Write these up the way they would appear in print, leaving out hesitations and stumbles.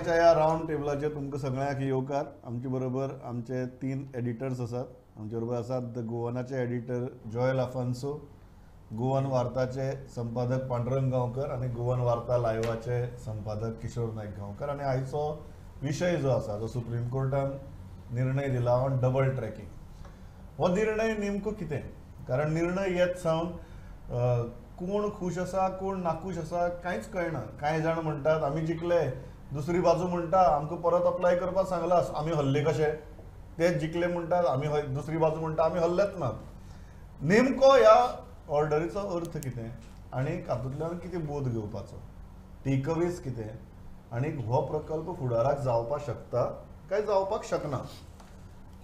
आयच्या ह्या रावंड टेबलाचेर तुमकां सगळ्यांक येवकार. आमचे बरोबर आमचे 3 एडिटर्स आसात. आमचे बरोबर आसात द गोवनाचे एडिटर जोयल आफान्सो, गोवन वार्ताचे संपादक पांडुरंग गांवकर आनी गोवन वार्ता लायव्हाचे संपादक किशोर नायक गांवकर. आनी आयचो विशय जो आसा तो सुप्रीम कोर्टान निर्णय दिला ऑन डबल ट्रॅकिंग. हो निर्णय नेमको कितें? कारण निर्णय येत सावन कोण खूश आसा कोण नाखूश आसा कांयच कळना. कांय जाण म्हणटात आमी जिखले, दुसरी बाजू म्हणटा आमकां परत अप्लाय करपाक सांगलां आमी हरले कशे. तेच जिखले म्हणटात आमी, दुसरी बाजू म्हणटा आमी हरलेच नात. नेमको ह्या ऑर्डरीचो अर्थ कितें आनी हातूंतल्यान कितें बोध घेवपाचो, टेकअवेज कितें, आनी हो प्रकल्प फुडाराक जावपाक शकता काय जावपाक शकना,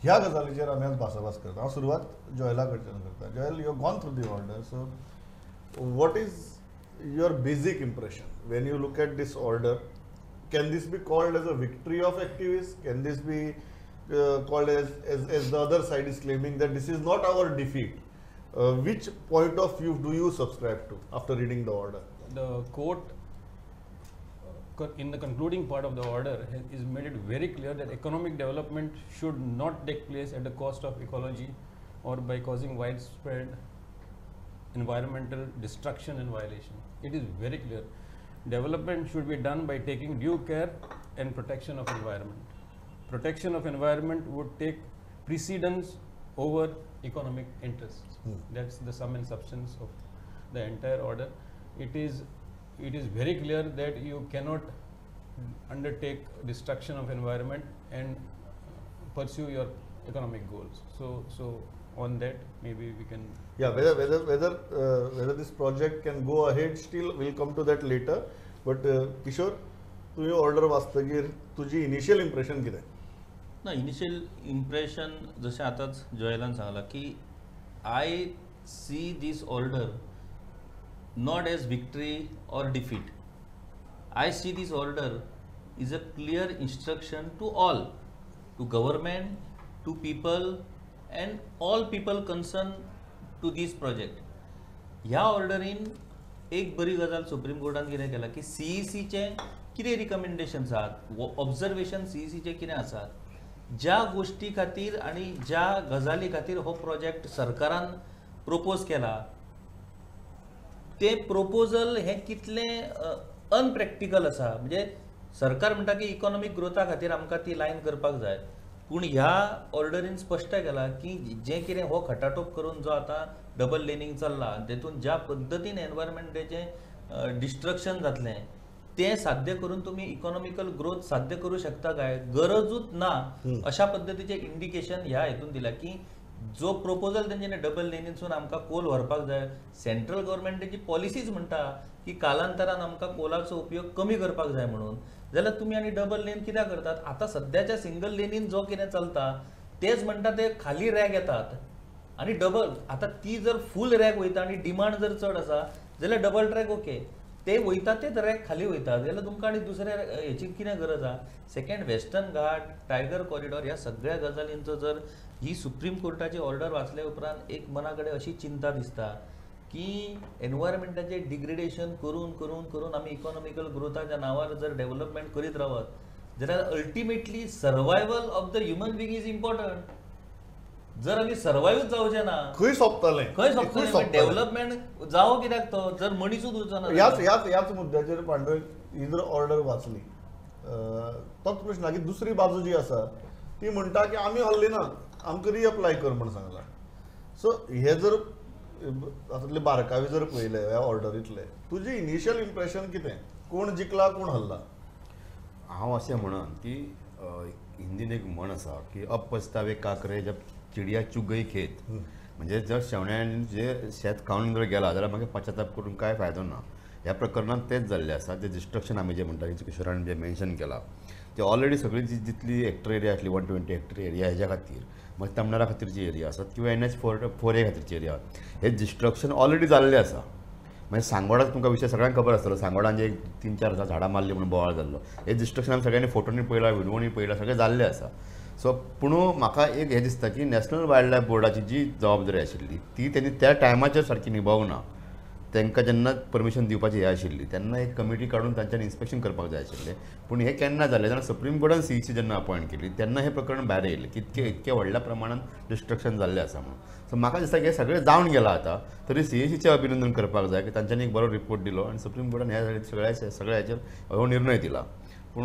ह्या गजालीचेर आमी आज भासाभास करता. हांव सुरवात जॉयला कडच्यान करता. Joel, you gone through the order. So what is your basic impression when you look at this order? Can this be called as a victory of activists? Can this be called as the other side is claiming that this is not our defeat? Which point of view do you subscribe to after reading the order? The court, in the concluding part of the order, is made it very clear that economic development should not take place at the cost of ecology or by causing widespread environmental destruction and violation. It is very clear. Development should be done by taking due care and protection of environment. Protection of environment would take precedence over economic interests. That's the sum and substance of the entire order. It is very clear that you cannot undertake destruction of environment and pursue your economic goals. So on that maybe we can, whether this project can go ahead still we'll come to that later. But Kishore, तुझी order वाचतकीर तुझी initial impression कितें? ना, initial impression जशें आतांच जॉयलान सांगलां की I see this order not as victory or defeat. I see this order is a clear instruction to all, to government, to people and all people concerned to this project. ह्या ऑर्डरीन एक बरी गजाल supreme कोर्टान कितें केला की सीईसीचे कितें recommendations आहात, observation सीईसीचे कितें आसात, ज्या गोष्टी खातीर आनी ज्या गजाली खातीर हो प्रोजेक्ट सरकारान प्रोपोज केला ते प्रोपोजल हे कितलें अनप्रॅक्टिकल आसा. म्हणजे सरकार म्हणटा की इकॉनॉमिक ग्रोथा खातीर आमकां ती लायन करपाक जाय, पूण ह्या ऑर्डरीन स्पश्ट केला की जें कितें हो खटाटोप करून जो आतां डबल लेनिंग चल्ला तेतून ज्या पद्दतीन एनवायरमेंटाचें डिस्ट्रक्शन जातलें तें साध्य करून तुमी इकॉनॉमिकल ग्रोथ साध्य करू शकता काय, गरजूच ना अशा पद्दतीचें इंडिकेशन ह्या हेतून दिला की जो प्रोपोजल तेंच्यांनी डबल लेनीसून आमकां कोल व्हरपाक जाय, सेंट्रल गव्हर्मेंटाची पॉलिसीज म्हणटा की कालांतरान आमकां कोलाचो उपयोग कमी करपाक जाय म्हणून, जाल्यार तुमी आनी डबल लेन कित्याक करतात? आतां सद्याच्या सिंगल लेनीन जो कितें चलता तेच म्हणटा ते खाली रॅग येतात आनी डबल, आतां ती जर फूल रॅग वयता आनी डिमांड जर चड आसा जाल्यार डबल ट्रॅक ओके, ते वयता तेच रॅग खाली वयता जाल्यार तुमकां आनी दुसऱ्या हेची कितें गरज आहा? सेकेंड, वेस्टर्न घाट, टायगर कॉरिडॉर ह्या सगळ्या गजालींचो जर ही सुप्रीम कोर्टाची ऑर्डर वाचल्या उपरांत एक मना कडेन अशी चिंता दिसता की एनवायरमेंटाचे डिग्रेडेशन करून करून करून आमी इकॉनॉमिकल ग्रोथाच्या नांवार जर डेव्हलपमेंट करीत रावत जाल्यार ultimately survival of the human being is important. जर आमी सर्वायव्ह जावचे ना खंय सोंपतलें, डेव्हलपमेंट जावो कित्याक तो जर मनीसूच उरचो ना. ह्याच मुद्द्याचेर पांडुरंग ही जर ऑर्डर वाचली तोच प्रश्न की दुसरी बाजू जी आसा ती म्हणटा की आमी हल्ली ना, आमकां रिअप्लाय कर म्हण सांगलां. सो हे जर हातूंतले बारकावे जर पळयले ह्या ऑर्डरींतले, तुजी इनिशियल इम्प्रेशन कितें? कोण जिखला कोण हरला? हांव अशें म्हणन की हिंदीन एक म्हण आसा की अब पछतावे काकरे जब चिडिया चुग गई खेत. म्हणजे जर शेवण्यान जे शेत खावन जर गेला जाल्यार मागीर पश्चाताप करून कांय फायदो ना. ह्या प्रकरणात तेच जाल्लें आसा. ते डिस्ट्रक्शन आमी जे म्हणटा किशोरान जे मेन्शन केला ते ऑलरेडी सगळी जितली हेक्टर एरिया आसली 120 हेक्टर एरिया हेज्या खातीर, मागीर तमणारा खातीरची एरिया आसात किंवा NH4A खातीरची एरिया, हे डिस्ट्रक्शन ऑलरेडी जाल्लें आसा. म्हणजे सांगोडाक तुमकां विशय सगळ्यांक खबर आसतलो, सांगोडान जे 3-4 झाडां मारली म्हणून बोवाळ जाल्लो, हे डिस्ट्रक्शन आमी सगळ्यांनी फोटोनी पळयला, व्हिडिओनी पळयला, सगळें जाल्लें आसा. सो पूण म्हाका एक हें दिसता की नॅशनल वायल्ड लायफ बोर्डाची जी जबाबदारी आशिल्ली ती तेणी त्या टायमाचेर सारकी निभावंक ना. तांकां जेन्ना परमिशन दिवपाची हें आशिल्ली तेन्ना एक कमिटी काडून तांच्यानी इन्स्पेक्शन करपाक जाय आशिल्लें, पूण हें केन्ना जालें जाल्यार सुप्रीम कोर्टान सीईसी जेन्ना अपॉयंट केली तेन्ना हें प्रकरण भायर येयलें की इतके व्हडल्या प्रमाणात डिस्ट्रक्शन जाल्लें आसा म्हणून. सो म्हाका दिसता की हें सगळें जावन गेलां आतां, तरी सीईसीचें अभिनंदन करपाक जाय की तांच्यांनी एक बरो रिपोर्ट दिलो आनी सुप्रीम कोर्टान ह्या सगळ्या हेचेर हो निर्णय दिला. पूण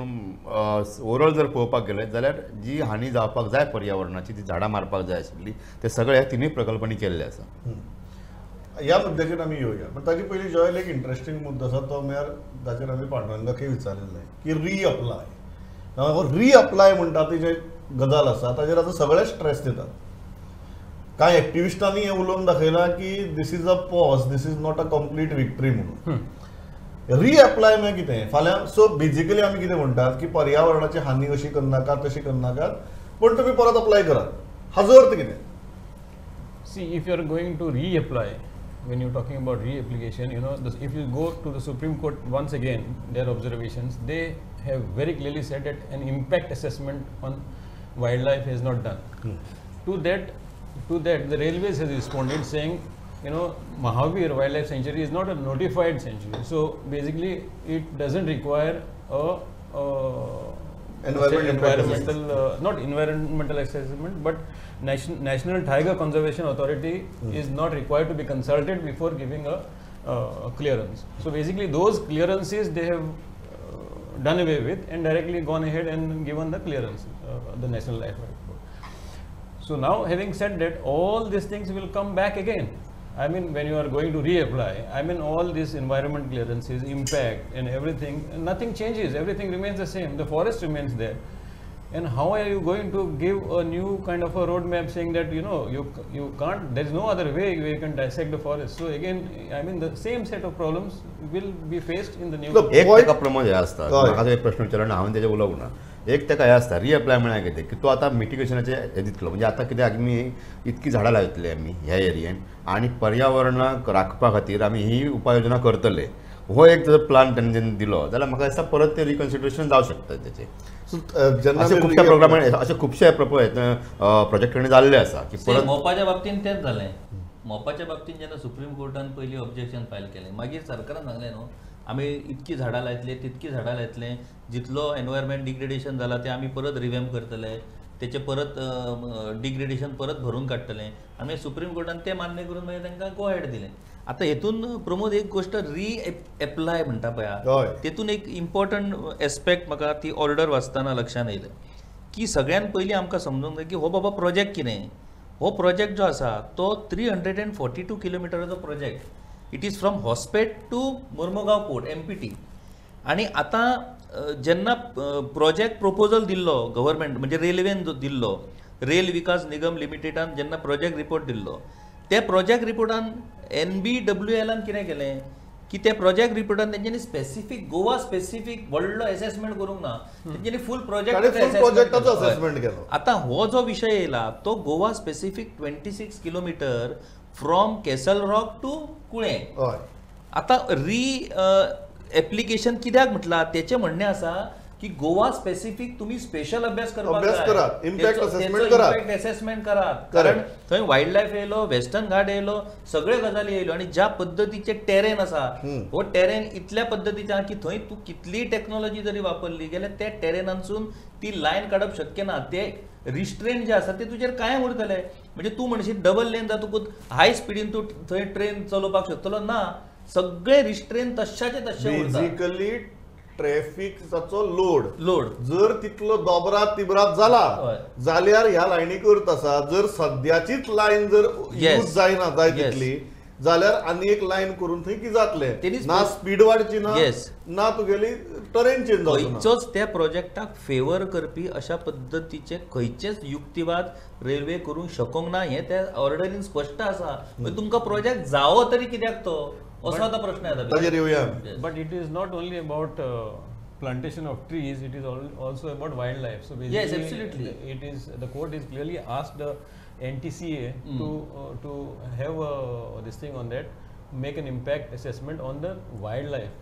ओवरऑल जर पळोवपाक गेलें जाल्यार जी हानी जावपाक जाय पर्यावरणाची, जी झाडां मारपाक जाय आशिल्ली, ते सगळे ह्या तिनूय प्रकल्पांनी केल्ले आसा. ह्या मुद्द्याचेर आमी येवया, पण ताचे पयलीं जॉयल एक इंटरेस्टिंग मुद्दो आसा तो म्हळ्यार ताचेर आमी पांडुरंगाकय विचारिल्लें की रिअप्लाय. हो रिअप्लाय म्हणटा ती जे गजाल आसा ताचेर आतां सगळे स्ट्रेस दितात. कांय एक्टिविस्टांनी हें उलोवन दाखयलां की this is a pause, this is not a complete victory म्हणून. रिअप्लाय म्हळ्यार कितें? फाल्यां सो बेजिकली आमी कितें म्हणटात की पर्यावरणाची हानी अशी करनाकात तशी करनाकात, पण तुमी परत अप्लाय करात. हाजो अर्थ कितें? See, if you are going to reapply, when you're talking about reapplication, if you go to the Supreme Court once again, their observations, they have very clearly said that an impact assessment on wildlife is not done. To that, the railways has responded saying, Mahavir Wildlife Sanctuary is not a notified sanctuary. So basically, it doesn't require not environmental assessment, but National Tiger Conservation Authority is not required to be consulted before giving a clearance. So basically, those clearances they have done away with and directly gone ahead and given the clearance, the National Wildlife Board. So now, having said that, all these things will come back again. I mean, when you are going to reapply, I mean, all these environment clearances, impact and everything, nothing changes, everything remains the same, the forest remains there. And how are you going to give a new kind of a roadmap saying that, you can't, there is no other way where you can dissect the forest. So again, I mean, the same set of problems will be faced in the new. Look, एक ताका प्रमोद हे आसता, म्हाका जो एक प्रश्न विचारला हांवें तेजेर उलोवंक ना. एक ताका हे आसता रिअप्लाय म्हळ्यार कितें की तूं आतां मिटिगेशनाचे हे दितलो, म्हणजे आतां कित्याक आमी इतकी झाडां लायतले आमी ह्या एरियेन आनी पर्यावरणाक राखपा खातीर आमी ही उपाय योजना करतले, हो एक जर प्लान तेणें जेन्ना दिलो जाल्यार म्हाका दिसता परत ते रिकन्सिडरेशन जावं शकता तेचें. अशे खुबशा प्रोग्रामान अशे खुबशे प्रोजेक्टांनी जाल्ले आसा की परत मोपाच्या बाबतींत तेच जालें. मोपाच्या बाबतींत जेन्ना सुप्रीम कोर्टान पयलीं ऑब्जेक्शन फायल केलें, मागीर सरकारान सांगलें न्हू आमी इतकी झाडां लायतले, तितकी झाडां लायतले, जितलो एनवायरमेंट डिग्रेडेशन जाला ते आमी परत रिवॅम्प करतले, तेचे परत डिग्रेडेशन परत भरून काडटले. आमी सुप्रीम कोर्टान ते मान्य करून मागीर तांकां गो हेड दिलें. आतां हेतून प्रमोद एक गोश्ट रिएप्लाय म्हणटा पळय, तेतून एक इम्पॉर्टंट एस्पेक्ट म्हाका ती ऑर्डर वाचतना लक्षांत येयलें की सगळ्यान पयलीं आमकां समजूंक जाय की हो बाबा प्रोजेक्ट कितें. हो प्रोजेक्ट जो आसा तो 342 किलोमिटराचो project. It is from Hospet to Mormugao port MPT. आनी आतां जेन्ना प्रोजेक्ट प्रपोजल दिल्लो गव्हर्मेंट म्हणजे रेल्वेन दिल्लो, रेल विकास निगम लिमिटेडान जेन्ना प्रोजेक्ट रिपोर्ट दिल्लो, त्या प्रोजेक्ट रिपोर्टान NBWLान कितें केलें की त्या प्रोजेक्ट रिपोर्टान तेंच्यांनी स्पेसिफीक गोवा स्पेसिफीक व्हडलो असेसमेंट करूंक ना, तेंच्यांनी फूल प्रोजेक्टाचो असेसमेंट केलो. आतां हो जो विशय येयला तो Goa specific 26 kilometer from castle rock to Kulem. आतां एप्लिकेशन कित्याक म्हटलां तेचें म्हणणें आसा की गोवा स्पेसिफीक तुम्ही स्पेशल अभ्यास करपाक जाय, इम्पॅक्ट असेसमेंट करात. कारण थंय वायल्ड लायफ येयलो, वेस्टर्न घाट येयलो, सगळे गजाली येयलो आणि ज्या पद्धतीचे टेरेन आसा हो टेरेन इतल्या पद्धतीचे आहा की थंय तूं कितली टेक्नॉलॉजी जरी वापरली जाल्यार त्या टेरेनांसून ती लायन काडप शक्य ना. ते रिस्ट्रेन जे आसा ते तुजेर कायम उरतले. म्हणजे तूं म्हणशीत डबल लेन जातकूच हाय स्पिडीन तूं थंय ट्रेन चलोवपाक शकतलो ना, सगळे रिस्ट्रेन तशाचे तशे उरतात. ट्रॅफिकचो लोड जर तितलो दोबरात तिबरात जाला जाल्यार ह्या लायनीक अर्थ आसा. जर सद्याचीच लायन जर यूज जायना जाय तितली जाल्यार आनी एक लायन करून थंय की जातले ना, स्पीड वाडची ना तुगेली टरेन चेंज जावची. खंयचोच त्या प्रोजेक्टाक फेवर करपी अशा पद्धतीचे खंयचेच युक्तिवाद रेल्वे करूंक शकूंक ना. हे त्या ऑर्डरीन स्पश्ट आसा. तुमकां प्रोजेक्ट जावो तरी कित्याक तो असो आता प्रश्न येता. But it is not only about plantation of trees, it is also about wildlife. So basically, yes, absolutely, it is the court is clearly asked the NTCA to have this thing on that, make an impact assessment on the wildlife.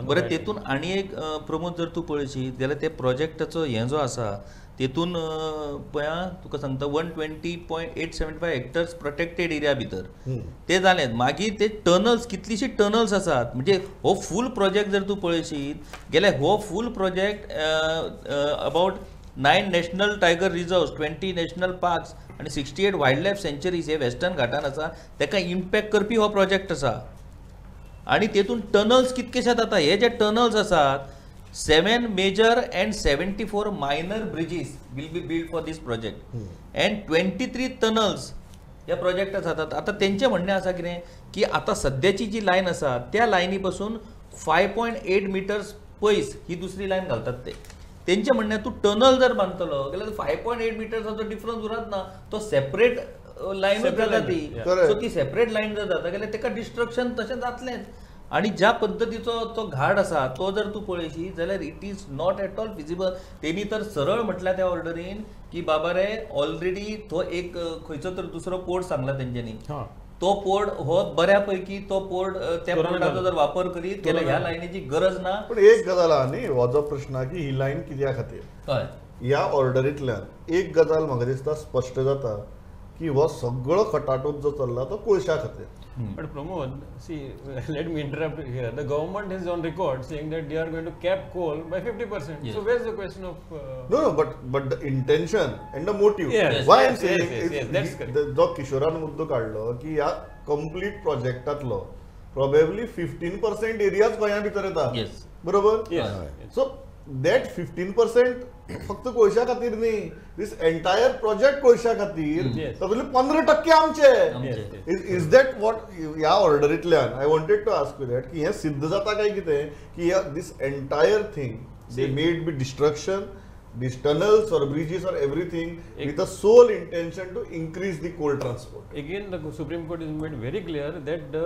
बरें, तेतून आनी एक प्रमोद जर तूं पळयशी जाल्यार ते प्रोजेक्टाचो हें जो आसा तेतून पळया तुका सांगता 120.875 हेक्टर्स प्रोटेक्टेड एरिया भितर ते जालें. मागीर ते टनल्स कितलीशी टनल्स आसात, म्हणजे हो फूल प्रोजेक्ट जर तूं पळयशीत जाल्यार हो full project about 9 national tiger reserves, 20 national parks आनी 68 वायल्ड लायफ सेंचुरीज हे वेस्टर्न घाटान आसा, ताका इम्पॅक्ट करपी हो प्रोजेक्ट आसा. आणि तेतून टनल्स कितकेशे जाता, हे जे टनल्स आसात 7 major and 74 minor bridges will be build for this project and 23 tunnels ह्या प्रोजेक्टात जातात. आता तेंचें म्हणणें आसा कितें की आता सद्याची जी लायन आसा त्या लायनी पासून 5.8 मिटर्स पयस ही दुसरी लायन घालतात ते. तेंचें म्हणणें तूं टनल जर बांदतलो जाल्यार 5.8 मिटर्साचो डिफरन्स उरत ना, तो सेपरेट लायनूच जाता ती. सो ती सेपरेट लायन जर जाता जाल्यार ताका डिस्ट्रक्शन तशें जातलेंच. आणि ज्या पद्दतीचो तो घाट आसा तो जर तूं पळयशी जाल्यार it is not at all feasible. तेणी तर सरळ म्हटल्या त्या ऑर्डरीन की बाबा रे ऑलरेडी तो एक खंयचो तर दुसरो पोर्ट सांगला तेंच्यांनी, तो पोर्ट हो बऱ्यापैकी तो पोर्ट त्या पोर्टाचो जर वापर करीत जाल्यार ह्या लायनीची गरज ना. पण एक गजाल आहा न्ही, हो जो प्रश्न की ही लायन कित्या खातीर, हय ह्या ऑर्डरींतल्यान एक गजाल म्हाका दिसता स्पश्ट जाता की हो सगळो खटाटोप जो चल्ला तो कोळशा खातीर. But Pramod, see, let me interrupt here. The government is on record saying that they are going to cap coal by 50%. Yes. So where's the question of? No, but the intention and the motive. Yes, Why yes, I'm saying yes, yes, is that's correct. जो किशोरान मुद्दो काढलो की ह्या complete प्रोजेक्टातलो probably 15% areas गोंया भितर येता. Yes. बरोबर. Yes. So that 15% फक्त कोळशा खातीर न्ही, दिस एंटायर प्रोजेक्ट कोळशा खातीर Yes. तातूंतले 15% आमचे. Yes. इज दॅट वॉट ह्या ऑर्डरींतल्यान I wanted to ask you that की हें सिद्ध जाता काय कितें की this entire thing they made be destruction these tunnels or bridges or everything with the sole intention to increase the coal transport. Again, the Supreme Court has made very clear that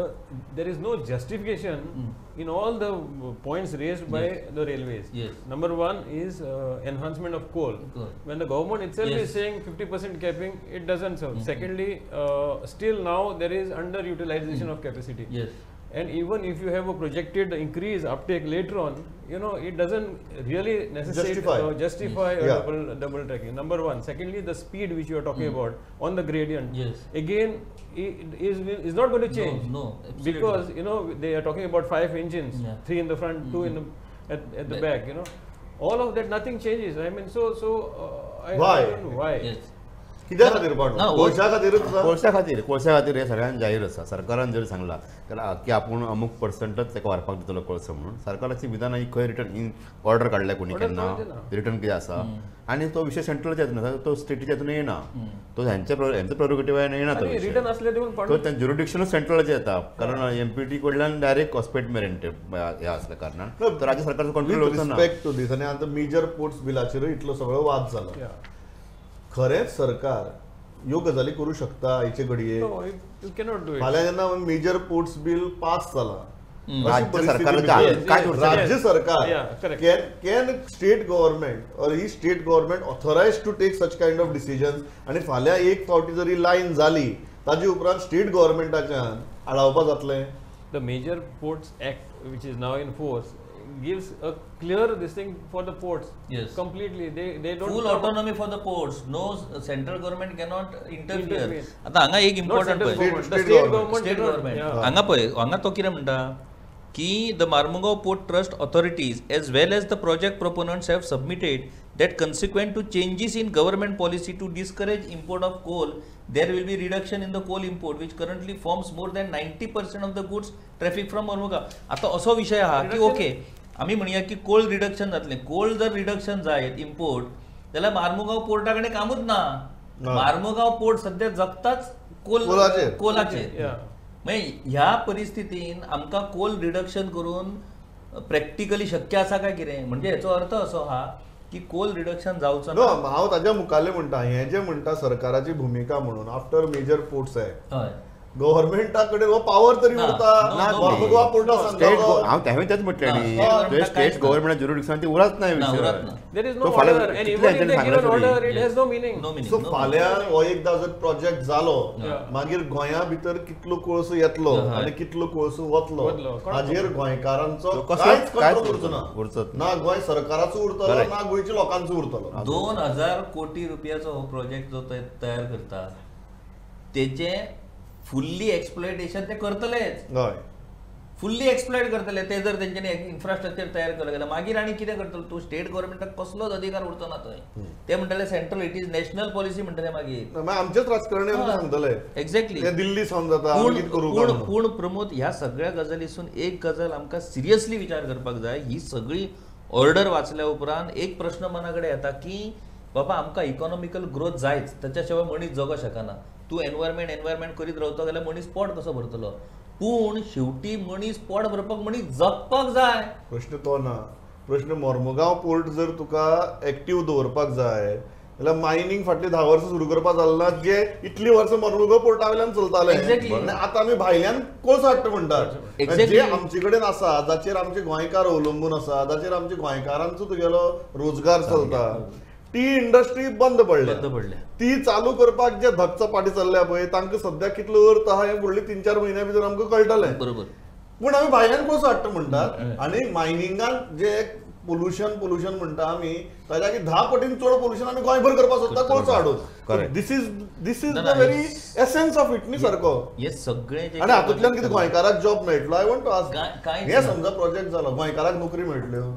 there is no justification in all the points raised by the railways. Yes. Number one is enhancement of coal. When the government itself is saying 50% capping, it doesn't serve. Secondly, still now there is underutilization of capacity. Yes. And even if you have a projected increase uptake later on, you know, it doesn't really necessitate justify double tracking. Number one. Secondly, the speed which you are talking about on the gradient, Yes. again, it is not going to change. No, absolutely because you know they are talking about 5 engines, Yeah. 3 in the front, 2 in the at the back. You know, all of that, nothing changes. I mean, so Why? I don't know why. Yes. कित्या खातीर पाडलो? कोळशा खातीरच आसा? कोळशा खातीर हे सगळ्यान जाहीर आसा. सरकारान जर सांगला की आपूण अमूक पर्संटच ताका व्हरपाक दितलो कोळसो म्हणून, सरकाराची विधान ही खंय रिटर्न ऑर्डर काडल्या कोणी केन्ना रिटर्न कितें आसा, आणि तो विशय सेंट्रलच्या हातून आसा, तो स्टेटीच्या हातून येना, तो हेंचो प्रोरोगेटिव्हान येना. तो रिटर्न असले ते पण तो ज्युरिडिक्शनूच सेंट्रलचे येता, कारण एमपीटी कडल्यान डायरेक्ट हॉस्पिटल मेरेन हे असल्या कारणान तर राज्य सरकारचो कंट्रोल With उरना. respect to this, आणि आता मेजर पोर्ट्स बिलाचेर इतलो सगळो वाद जाला. Yeah. खरेंच सरकार ह्यो गजाली करू शकता आयचे घडये? No, you cannot do it. फाल्यां जेन्ना मेजर पोर्ट्स बिल पास जाला, राज्य सरकाराच्या राज्य सरकार Yeah, correct. can state government or he state government authorized to take such kind of decisions, आणि फाल्यां एक फावटी जरी लायन जाली ताजे उपरांत स्टेट गव्हर्नमेंटाच्यान आडावपा जातलें? The Major Ports Act, which is now in force, gives a clear this thing for the ports. Yes. Completely. They don't Full come- autonomy for the ports. No central government cannot interfere. Intervene. आता हांगा एक Not important central पळय. government. State The state government. government. State cannot- government Yeah. हांगा पळय, हांगा तो कितें म्हणटा की the Mormugao port trust authorities as well as the project proponents have submitted that consequent to changes in government policy to discourage import of coal, there will be reduction in the coal import which currently forms more than 90% of the goods traffic from Marmugaon. आता असो विषय आहा की okay आमी म्हणया की Coal reduction जातलें. Coal जर reduction जायत इम्पोर्ट जाल्यार मार्मुगांव पोर्टा कडेन कामूच ना. मार्मुगांव पोर्ट सध्या जगताच कोलाचेर. Yeah. मागीर ह्या परिस्थितीन आमकां कोल रिडक्शन करून प्रॅक्टिकली शक्य आसा काय कितें? म्हणजे हेचो अर्थ असो आहा की कोल रिडक्शन जावचो नो, ना. हांव ताज्या मुखाल्लें म्हणटा, हें जें म्हणटा सरकाराची भुमिका म्हणून आफ्टर मेजर पोर्ट्स एक्ट, हय गव्हर्नमेंटा कडेन हो पावर तरी ना, उरता no, no, गोवा पोर्टा स्टेट हांव हांवें तेच म्हटलें ना, न्ही state government स्टेट कांयच ना. गव्हर्नमेंट ज्युरिडिक्शन ती उरत नाही ना, विषय उरत ना. There is तो no फाल्यां order, and कितले even if तेंच्यांनी they give an सांगलां order, तरी. it has no meaning. No meaning. So no फाल्यां हो एकदा जर प्रोजेक्ट जालो Yeah. मागीर गोंया भितर कितलो कोळसो येतलो Yeah. आनी कितलो कोळसो वतलो वतलो. हाजेर गोंयकारांचो तो कसो- कांयच कांयच कंट्रोल उरचो उरचोच ना गोंय सरकाराचो उरतलो Correct. ना गोंयच्या लोकांचो उरतलो 2000 कोटी रुपयाचो हो प्रोजेक्ट जो ते तयार करता तेचे फुल्ली एक्सप्लॉयटेशन ते करतलेच हय फुल्ली एक्सप्लॉयट करतले ते जर तेंच्यांनी इन्फ्रास्ट्रक्चर तयार केलं गेलं मागीर आनी कितें करतलो तूं स्टेट गव्हर्नमेंटाक कसलोच अधिकार उरचो ना थंय ते म्हणटले central it is national policy म्हणटले मागीर मागीर आमचेच राजकारणी आमकां सांगतले एक्झॅक्टली ते दिल्ली सावन जाता आमी कितें करूं काय म्हणून. पूण प्रमोद ह्या सगळ्या गजालीसून एक गजाल आमकां सिरियसली विचार करपाक जाय ही सगळी ऑर्डर वाचल्या उपरांत एक प्रश्न मना कडेन येता की बाबा आमकां इकॉनॉमिकल ग्रोथ जायच त्याच्या शिवाय मनीस जगो शकना तूं एनवायरमेंट करीत रावता जाल्यार मनीस पोट कसो भरतलो पूण शेवटी मनीस पोट भरपाक मनीस जगपाक जाय प्रश्न तो ना प्रश्न मोर्मुगांव पोर्ट जर तुका एक्टीव दवरपाक जाय जाल्यार मायनिंग फाटली 10 वर्सां सुरू करपाक जालना जे इतली वर्सां मोर्मुगांव पोर्टा वयल्यान चलताले Exactly. आनी आतां आमी भायल्यान कोळसो हाडटा म्हणटात Exactly. जे आमचे कडेन आसा जाचेर आमचे गोंयकार अवलंबून आसा जाचेर आमचे गोंयकारांचो तुगेलो रोजगार चलता ती इंडस्ट्री बंद पडल्या ती चालू करपाक जे धपचपाटी चल्ल्या पळय तांकां सद्या कितलो अर्थ आहा हें फुडली 3-4 म्हयन्या भितर आमकां कळटलें बरोबर पूण आमी भायल्यान कोळसो हाडटा म्हणटात आनी मायनिंगान जे पोल्युशन म्हणटा आमी ताच्या 10 पटीन चड पोल्युशन आमी गोंयभर करपाक सोदता कोळसो हाडून Correct. दिस इज ना, द ना, व्हेरी एसेन्स ऑफ इट न्ही सारको हे सगळे जे आनी हातूंतल्यान कितें गोंयकाराक जॉब मेळटलो आय वॉन्ट टू आस्क कांयच हे ना. समजा प्रोजेक्ट जालो गोंयकाराक नोकरी मेळटल्यो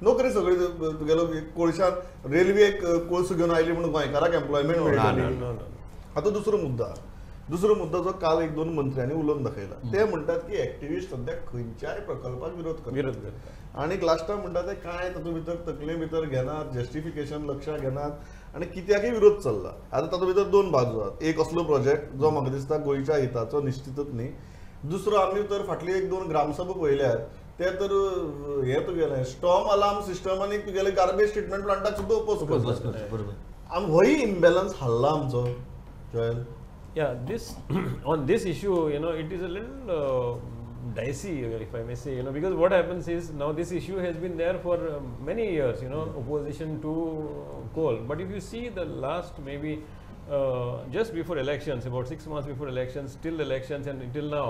नोकरी सगळी तुगेलो कोळशान रेल्वेक कोळसो घेवन आयली म्हणून गोंयकाराक एम्प्लॉयमेंट मेळटली No, no. आता दुसरो मुद्दा जो काल 1-2 मंत्र्यांनी उलोवन दाखयला ते म्हणतात की एक्टिविस्ट सध्या खंयच्याय प्रकल्पाक विरोध विरोध करतात आणि लास्टाक म्हणटा ते कांय तातूंत भितर तकले भितर घेनात जस्टिफिकेशन लक्षात घेनात आणि कित्याकय विरोध चल्ला आता तातूंत भितर 2 बाजू आसात एक असलो प्रोजेक्ट जो म्हाका दिसता गोंयच्या हिताचो निश्चितच न्ही दुसरो आमी तर फाटली 1-2 ग्रामसभा पळयल्यात ते तर हे तुगेलें स्टॉर्म अलार्म सिस्टम आनी तुगेले गार्बेज ट्रिटमेंट प्लांटाक सुद्दां ओपोज करतात बरोबर होय इम्बॅलन्स हाडला आमचो Joel Yeah, this on this issue, you know, it is a little dicey, if I may say, you know, because what happens is now this issue has been there for many years, you know, opposition to coal. But if you see the last maybe just before elections, about 6 months before elections, till elections and until now,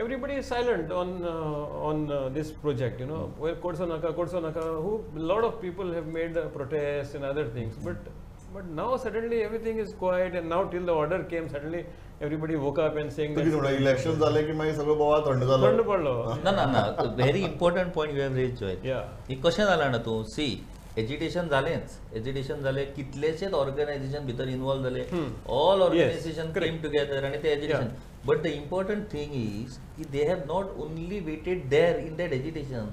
everybody is silent on this project, you know, where Kodso Naka, who a lot of people have made protests and other things, but now suddenly everything is quiet, and now till the order came, suddenly everybody woke up and saying कितें म्हणटा election जाले की मागीर सगळो बोवाळ थंड जालो थंड पडलो. ना ना ना very important point you have raise Joy Yeah. हे कशें जालां ना तूं सी एज्युटेशन जालें कितलेशेच ऑर्गनायझेशन भितर इन्वॉल्व जाले ऑल ऑर्गनायझेशन केम टुगेदर आणि ते agitation but the important thing is की they have not only waited there in that agitation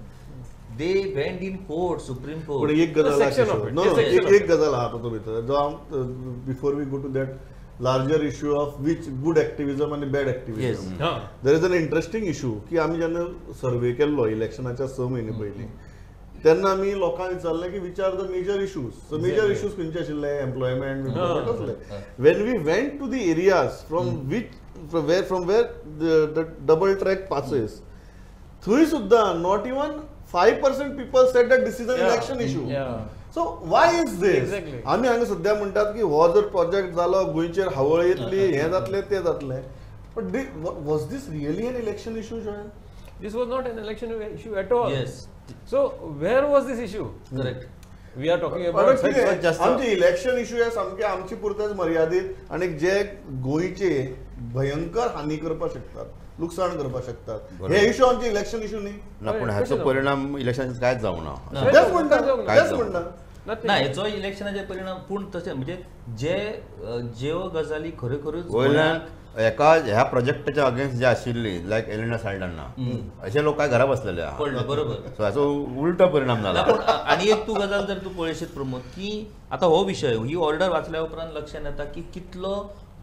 they went in court supreme पण कोर्ट एक गजाल section of it. नो A section of एक गजाल आहा तातूंत भितर जो हांव before we go to that larger issue of which good activism आनी बॅड एक्टिविजम हाँ. There is an interesting issue की आमी जेन्ना सर्वे केल्लो इलेक्शनाच्या 6 म्हयने पयलीं तेन्ना आमी लोकांक विचारलें की विचार the major issues so major issues खंयचे आशिल्ले एम्प्लॉयमेंट असले when we went to the areas from where the double track passes थंय सुद्दां not even 5% people said that this is an election issue. Yeah. So why is this? Exactly. आमी हांगा सद्या म्हणटात की हो जर प्रोजेक्ट जालो गोंयचेर हावळ येतली हें जातलें तें जातलें but was this really an election issue, Joel? This was not an election issue at all. Yes. So where was this issue? Correct We are talking पण about कितें जास्त- आमचे इलेक्शन इश्यू हे सामके आमचे पुरतेच मर्यादीत आनी जे गोंयचे भयंकर हानी करपाक शकतात लुकसाण करपाक शकतात बरोबर. हे इश्यू आमचे इलेक्शन इश्यू न्ही ना पूण कशें हाचो जावं? परिणाम इलेक्शनाचो कांयच जावं ना तेच म्हणटा कांयच तेच जावं. म्हणटा nothing. ना हेचो इलेक्शनाचे परिणाम पूण तशें म्हणजे ज्यो गजाली खऱ्योखऱ्योच वयल्यान ह्या प्रोजेक्टाच्या अगेन्स्ट जे आशिल्ली लायक एलिना साल्डाना अशे लोक काय घरा बसलेले आहा पडलं बरोबर सो हाचो उलटो परिणाम ना, जाला पूण आनी एक तूं गजाल जर तूं पळयशीत प्रमोद की आतां हो विशय ही ऑर्डर वाचल्या उपरांत लक्षांत येता की कितलो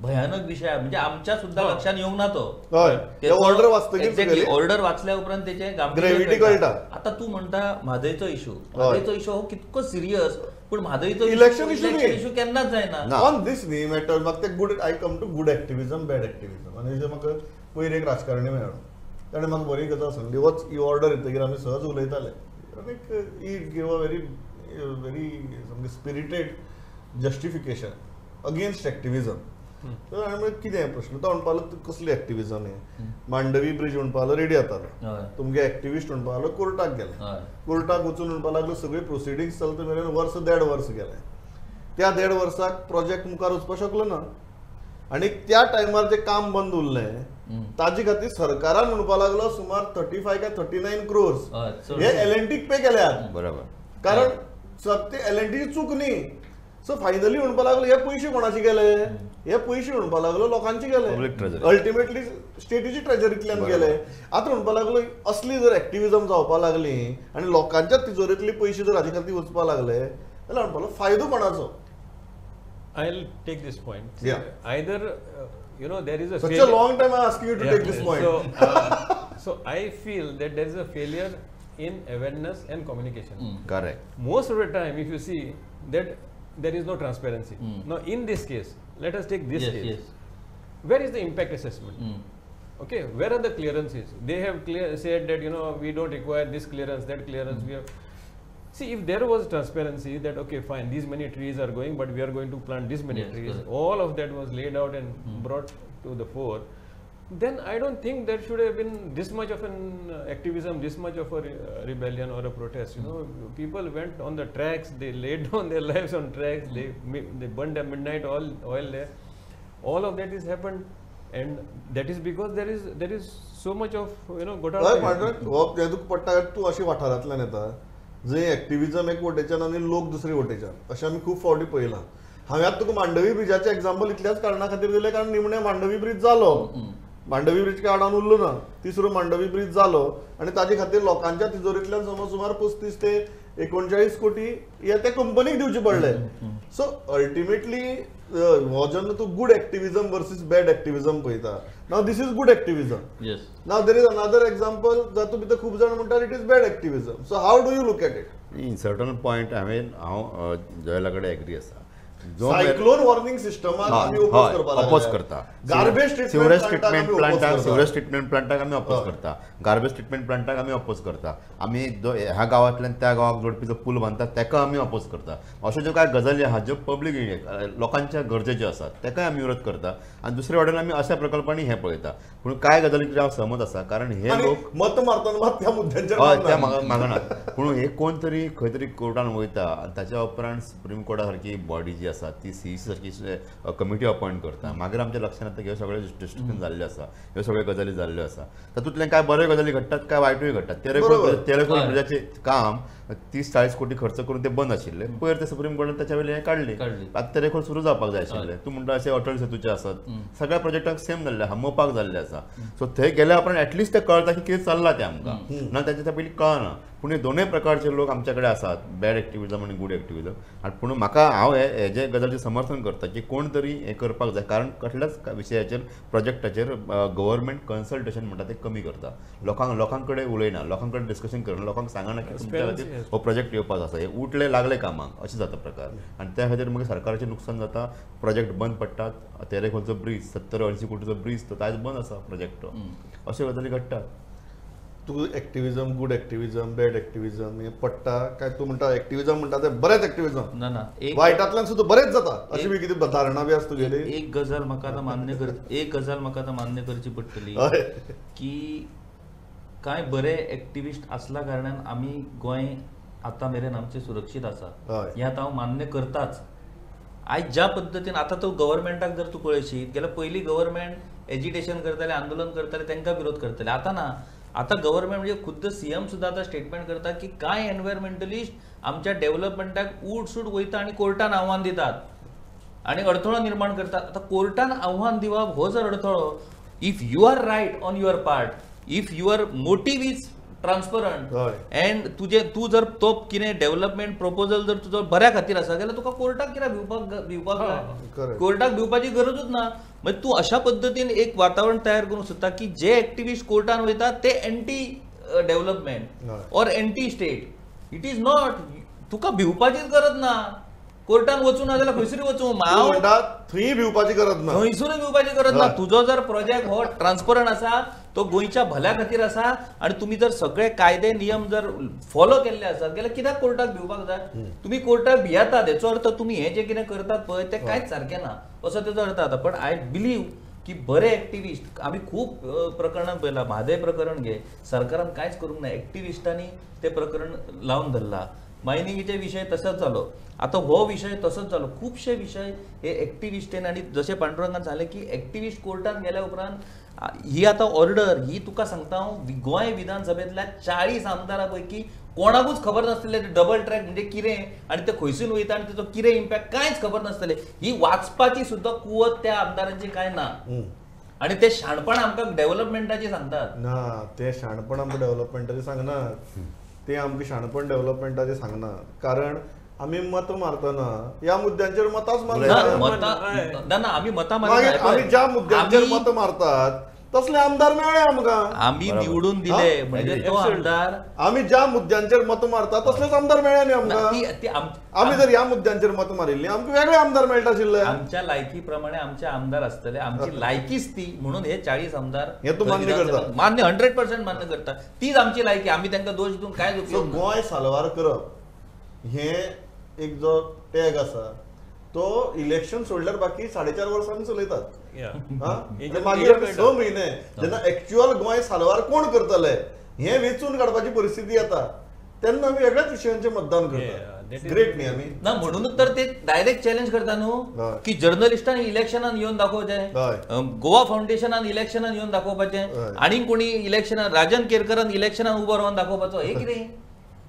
भयानक विषय आहे म्हणजे आमच्या सुद्धा लक्षात येवंक ना तो हय ते ऑर्डर वाचतकीर तुगेली ऑर्डर वाचल्या उपरांत त्याचे Gravity कळटा. आता तू म्हणता म्हादयचो इशू हो कितको सिरियस पण म्हादईचो Election issue न्ही. इश्यू केन्नाच जायना. ना. ऑन दीस न्ही मॅटर म्हाका ते good I come to good activism bad activism आनी जे म्हाका पयर एक राजकारणी मेळ्ळो ताणें म्हाका बरी गजाल सांगली वच ही ऑर्डर येतकीर आमी सहज उलयताले आनीक ही गिव अ व्हेरी सामकें स्पिरिटेड जस्टिफिकेशन अगेन्स्ट एक्टिविजम. तर हांवें म्हणलें कितें प्रश्न तो म्हणपा लागलो कसली एक्टिविजम हें मांडवी ब्रिज म्हणपा लागलो रेडी जातालो हय. तुमगे एक्टिविस्ट म्हणपा लागलो कोर्टाक गेले हय. कोर्टाक वचून म्हणपा लागलो सगळी प्रोसिडींग्स चलता मेरेन वर्स 1.5 वर्स गेले. त्या 1.5 वर्साक प्रोजेक्ट मुखार वचपाक शकलो ना आनी त्या टायमार जे काम बंद उरलें ताजे खातीर सरकारान म्हणपा लागलो सुमार 35 काय 39 crores हय, चड. हे एलएनटीक पे केल्यात बरोबर. कारण सत्य एलएनटीची चूक न्ही. सो फायनली म्हणपा लागलो हे पयशे कोणाचे गेले हे पयशे म्हणपा लागलो लोकांचे Public गेले treasury. अल्टिमेटली स्टेटीची ट्रेजरींतल्यान गेले. आतां म्हणपा लागलो असली जर एक्टिविजम जावपा लागली आनी लोकांच्या तिजोरेंतले पयशे जर हाजे खातीर वचपा लागले जाल्यार म्हणपा लागलो फायदो कोणाचो. I'll take this point. Yeah. Either there is a Such a failure. long time I'm asking you to Yeah. take this point. So I feel that there is a failure in awareness and communication. Correct. Most of the time, if you see that there is no transparency. Now, in this case, let us take this Yes, case. yes. Where is the impact assessment? Okay, where are the clearances? They have said that we don't require this clearance, that clearance. We have. See, if there was transparency that okay, fine, these many trees are going, but we are going to plant this many Yes, trees. correct. All of that was laid out and brought to the fore. Then I don't think there should have been this much of an activism, this much of a rebellion or a protest. People went on the tracks, they laid down their lives on tracks, they burned their midnight oil there. All of that has happened, and that is because there is so much of हय gotala. पांढरट हो तेदूक पडटा तूं अशी वाठारांतल्यान येता जंय एक्टिविजम एक वटेच्यान आनी लोक दुसरे वटेच्यान अशें आमी खूब फावटी पळयलां. हांवें आतां तुका मांडवी ब्रिजाचें एग्जाम्पल इतल्याच कारणा खातीर दिलें कारण निमणे मांडवी ब्रिज जालो. मांडवी ब्रिज काय आडावन उरलो ना. तिसरो मांडवी ब्रिज जालो आनी ताजे खातीर लोकांच्या तिजोरींतल्यान समज सुमार 35 ते 39 कोटी हे त्या कंपनीक दिवचे पडले. सो अल्टिमेटली हो जेन्ना तूं good activism versus bad activism पळयता नाव this is good activism. Yes. Now there is another example जातूंत भितर खूब जाण म्हणटात it is bad activism. So how do you look at it. In certain point हांव जयला कडेन एग्री आसा. जो सायक्लोन वॉर्निंग सिस्टमाक आमी ओपोज करपाक अपोज करता. गार्बेज सिवरेज ट्रीटमेंट ट्रीटमेंट प्लांटाक आमी अपोज करता. गार्बेज ट्रीटमेंट प्लांटाक आमी अपोज करता. आमी जो ह्या गांवांतल्यान त्या गांवाक जोडपी जो पूल बांदता तेका आमी अपोज करता. अश्यो ज्यो कांय गजाली आहात ज्यो पब्लीक लोकांच्या गरजेच्यो आसात तेकाय आमी विरोध करता. आनी दुसरे वाटेन आमी अशा प्रकल्पांनी हें पळयता. पूण कांय गजालींचेर हांव सहमत आसा कारण हे आनी लोक मत मारतना मात त्या मुद्द्यांचेर हय त्या मारनात. मागनात. पूण हे कोण तरी खंय तरी कोर्टान वयता आनी ताच्या उपरांत सुप्रीम कोर्टा सारकी बॉडी जी आसा ती CEC सारकी कमिटी अपॉयंट करता. मागीर आमच्या लक्षांत येता की ह्यो सगळे डिस्ट्रिक्शन जाल्ले आसा, ह्यो सगळ्यो गजाली जाल्ल्यो आसा. तातूंतल्यान काय बऱ्यो गजाली घडटात काय वायटूय घडटात. बरोबर. तेरेखोल ब्रिजाचें काम 30-40 कोटी खर्च करून ते बंद आशिल्ले. पयर ते सुप्रीम कोर्टान त्याच्या वेळी हें काडलें. काडली. आतां तेरेखोल सुरू जावपाक जाय आशिल्लें. तूं म्हणटा अशें अटल सेतूचे आसात सगळ्या प्रोजेक्टाक सेम जाल्ले आहा, मोपाक जाल्ले आसा. सो थंय गेल्या उपरांत एटलिस्ट ते कळटा की कितें चल्लां तें आमकां. ना ताच्या पयलीं कळना. पूण हे दोनूय प्रकारचे लोक आमचे कडेन आसात, बॅड एक्टिविजम आनी गुड एक्टिविजम. आनी पूण म्हाका हांव हेजे गजालीचें समर्थन करता की कोण तरी हें करपाक जाय कारण कसल्याच विशयाचेर प्रोजेक्टाचेर गव्हर्मेंट कन्सल्टेशन म्हणटा तें कमी करता. लोकां कडेन उलयना, लोकां कडेन डिस्कशन करना, लोकांक सांगना की तुमच्या खातीर हो प्रोजेक्ट येवपाक आसा. हे उठले लागले कामाक अशें जाता प्रकार. आनी त्या खातीर मागीर सरकाराचें नुकसान जाता. प्रोजेक्ट बंद पडटात. तेरेखोलचो ब्रिज 70-80 कोटीचो ब्रिज तो आयज बंद आसा प्रोजेक्ट. अश्यो गजाली घडटात. तूं एक्टिविजम गुड एक्टिविजम बॅड एक्टिविजम हे पडटा काय तूं म्हणटा एक्टिविजम म्हणटा ते बरेंच एक्टिविजम ना ना एक वायटांतल्यान सुद्दां बरेंच जाता अशी बी कितें धारणा बी आसा तुगेली. एक गजाल म्हाका आतां मान्य करची पडटली हय. की कांय बरे एक्टिविस्ट आसल्या कारणान आमी गोंय आतां मेरेन आमचें सुरक्षीत आसा हय. हें आतां हांव मान्य करताच. आयज ज्या पद्दतीन आतां तो गव्हर्मेंटाक जर तूं पळयशीत जाल्यार पयलीं गव्हर्मेंट एजिटेशन करताले, आंदोलन करताले, तांकां विरोध करताले. आतां ना. आतां गव्हर्मेंट म्हणजे खुद्द CM सुद्दां आतां स्टेटमेंट करता की कांय एनवायरमेंटलिस्ट आमच्या डेव्हलपमेंटाक उठ वयता आनी कोर्टान आव्हान दितात आनी अडथळो निर्माण करतात. आतां कोर्टान आव्हान दिवप हो जर अडथळो, if you are right on your part, if your motive is transparent and तूं जर तो कितें डेव्हलपमेंट प्रपोजल जर तुजो बऱ्या खातीर आसा जाल्यार तुका कोर्टाक कित्याक भिवपाक जाय. कोर्टाक भिवपाची गरजूच ना. मागीर तूं अशा पद्दतीन एक वातावरण तयार करूंक सोदता की जे एक्टिविस्ट कोर्टान वयतात ते anti development or anti state. It is not. तुका भिवपाचीच गरज ना, कोर्टान वचूं ना जाल्यार खंयसरी वचूं, तूं म्हणटा थंय भिवपाची गरज ना. खंयसरूय भिवपाची गरज ना. तुजो जर प्रोजेक्ट हो ट्रान्सपरंट आसा, तो गोंयच्या भल्या खातीर आसा, आणि तुम्ही जर सगळे कायदे नियम जर फॉलो केल्ले आसात जाल्यार कित्याक कोर्टाक भिवपाक जाय? तुम्ही कोर्टाक भियेतात हेचो अर्थ तुम्ही हे जे कितें करतात पळय तें कांयच सारकें ना असो तेजो अर्थ जाता. पण आय बिलीव की बरे एक्टिविस्ट, आम्ही खूप प्रकरणात पळयला, म्हादय प्रकरण घे, सरकारान कांयच करूंक ना, एक्टिविस्टांनी ते प्रकरण लावन धरला. मायनिंगीचे विषय तसोच जालो, आता हो विषय तसोच जालो. खुबशे विषय हे एक्टिविस्टेन, आणि जशें पांडुरंगान सांगलें की एक्टिविस्ट कोर्टान गेल्या उपरांत ही आता ऑर्डर ही तुका सांगता हांव, गोंय विधानसभेंतल्या 40 आमदारां पैकी कोणाकूच खबर नासलें डबल ट्रॅक म्हणजे कितें आनी ते खंयसून वयता आनी तेजो कितें इम्पॅक्ट कांयच खबर नासलें. ही वाचपाची सुद्दां कुवत त्या आमदारांची कांय ना, आणि ते शाणपण आमकां डेव्हलपमेंटाची सांगतात ना. ते शाणपण आमकां डेव्हलपमेंटाचे सांगनात, ते आमकां शाणपण डेव्हलपमेंटाचे सांगनात. कारण आमी मत मारतना ह्या मुद्द्यांचेर मतांच मारतात. ना आमी मतां आमी ज्या मुद्द्यांचेर मत मारतात तसले आमदार मेळ्ळे आमकां. आमी निवडून दिले म्हणजे तो आमदार, आमी ज्या मुद्द्यांचेर मत मारतात तसलेच आमदार मेळ्ळे न्ही आमकां. आमी जर ह्या मुद्द्यांचेर मत मारिल्ली आमकां वेगळे आमदार मेळटा आशिल्ले. आमच्या लायकी प्रमाणे आमचे आमदार आसतले, आमची लायकीच ती, म्हणून हे 40 आमदार हे तूं मान्य करता? मान्य 100% मान्य करता. तीच आमची लायकी, आमी तांकां दोष दिवन कांयच उपयोग ना. गोंय साल्वार करप हे एक जो टॅग आसा तो इलेक्शन सोडल्यार बाकी 4.5 वर्सांनी चलयतात. मागीर 6 म्हयने जेन्ना एक्च्युअल गोंय साल्वार कोण करतले हे वेचून काडपाची परिस्थिती येता तेन्ना आमी वेगळ्याच विशयांचेर मतदान करतात. ग्रेट न्ही आमी ना, म्हणूनच तर ते डायरेक्ट चॅलेंज करता न्हू की जर्नलिस्टांनी इलेक्शनान येवन दाखोवचें, गोवा फाउंडेशनान इलेक्शनान येवन दाखोवपाचें, आनी कोणी इलेक्शनान राजन केरकरान इलेक्शनान उबो रावन दाखोवपाचो. हे कितें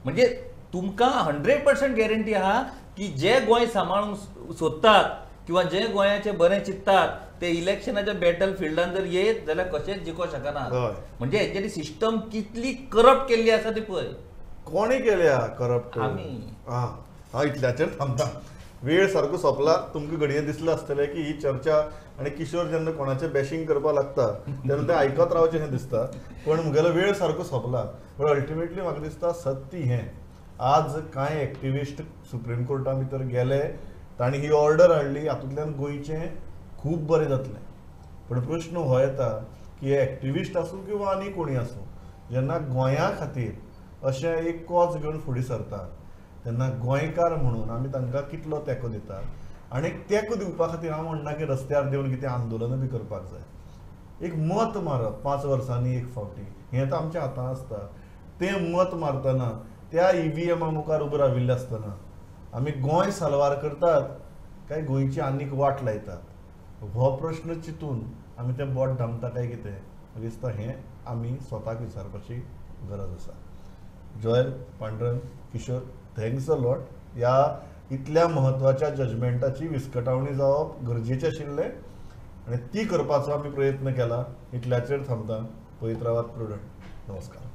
म्हणजे तुमकां 100% गॅरंटी आहा की जे गोंय सांबाळूंक सोदतात किंवा जे गोंयाचे बरें चिंततात ते इलेक्शनाच्या बॅटल फिल्डान जर येत जाल्यार कशेंच जिखो शकना. म्हणजे हेंच्यानी सिस्टम कितली करप्ट केल्ली आसा ती पळय. कोणी केल्या करप्ट? आमी. हा इतल्याचेर थांबता. वेळ सारको सोंपला. तुमकां घडये दिसलें आसतलें की ही चर्चा आनी किशोर जेन्ना कोणाचें बॅशिंग करपाक लागता तेन्ना तें आयकत रावचें हें दिसता. पण म्हगेलो वेळ सारको सोंपला. पण अल्टिमेटली म्हाका दिसता सत्य हें, आज कांय एक्टिविस्ट सुप्रीम कोर्टा भितर गेले, तांणी ही ऑर्डर हाडली, हातूंतल्यान गोंयचें खूब बरें जातलें. पण प्रश्न हो येता की हे एक्टिविस्ट आसूं किंवा आनी कोणी आसूं, जेन्ना गोंया खातीर अशें एक कॉज घेवन फुडें सरतात तेन्ना गोंयकार म्हणून आमी तांकां कितलो तेंको दितात. आनी तेंको दिवपा खातीर हांव म्हणना की रस्त्यार देवन कितें आंदोलनां बी करपाक जाय. एक मत मारप 5 वर्सांनी एक फावटी हें तर आमच्या हातांत आसता. तें मत मारतना त्या EVM मुखार उबो राविल्ले आसतना आमी गोंय साल्वार करतात काय गोंयची आनीक वाट लायतात, हो प्रश्न चिंतून आमी तें बोट धामता काय कितें म्हाका दिसता हें आमी स्वताक विचारपाची गरज आसा. Joel, Pandurang, Kishore, thanks a lot. ह्या इतल्या म्हत्वाच्या जजमेंटाची विस्कटावणी जावप गरजेचें आशिल्लें आनी ती करपाचो आमी प्रयत्न केला. इतल्याचेर थांबता. पळयत रावात प्रुडंट. नमस्कार.